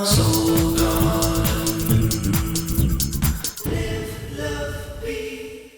Soul Garden. Live, love, be.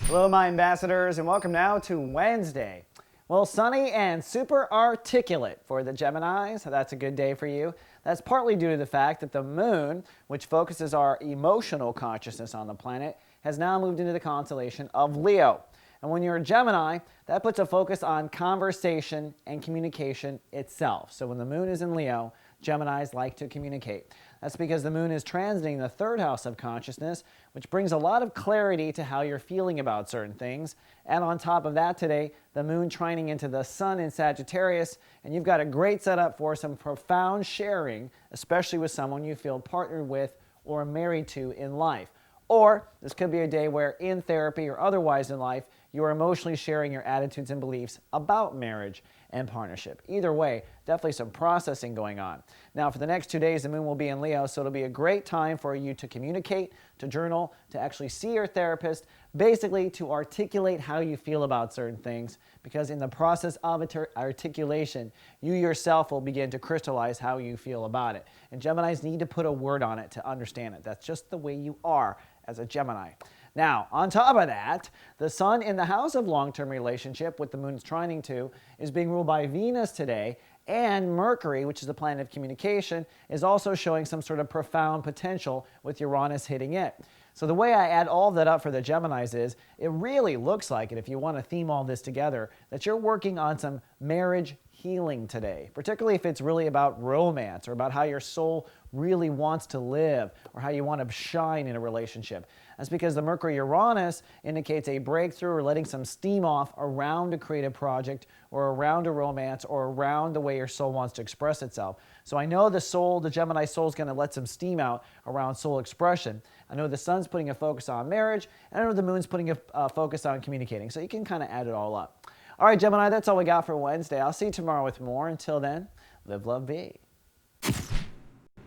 Hello, my ambassadors, and welcome now to Wednesday. Well, sunny and super articulate for the Geminis. That's a good day for you. That's partly due to the fact that the moon, which focuses our emotional consciousness on the planet, has now moved into the constellation of Leo. And when you're a Gemini, that puts a focus on conversation and communication itself. So when the moon is in Leo, Geminis like to communicate. That's because the moon is transiting the third house of consciousness, which brings a lot of clarity to how you're feeling about certain things. And on top of that today, the moon trining into the sun in Sagittarius, and you've got a great setup for some profound sharing, especially with someone you feel partnered with or married to in life. Or this could be a day where in therapy or otherwise in life, you are emotionally sharing your attitudes and beliefs about marriage and partnership. Either way, definitely some processing going on. Now, for the next 2 days, the moon will be in Leo, so it'll be a great time for you to communicate, to journal, to actually see your therapist, basically to articulate how you feel about certain things, because in the process of articulation, you yourself will begin to crystallize how you feel about it. And Geminis need to put a word on it to understand it. That's just the way you are as a Gemini. Now, on top of that, the sun in the house of long-term relationship, with the moon's trining to, is being ruled by Venus today, and Mercury, which is the planet of communication, is also showing some sort of profound potential with Uranus hitting it. So the way I add all of that up for the Geminis is, it really looks like, and if you want to theme all this together, that you're working on some marriage healing today, particularly if it's really about romance or about how your soul really wants to live or how you want to shine in a relationship. That's because the Mercury-Uranus indicates a breakthrough or letting some steam off around a creative project or around a romance or around the way your soul wants to express itself. So I know the Gemini soul is going to let some steam out around soul expression. I know the sun's putting a focus on marriage, and I know the moon's putting a focus on communicating. So you can kind of add it all up. All right, Gemini, that's all we got for Wednesday. I'll see you tomorrow with more. Until then, live, love, be.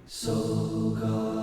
Soul Garden.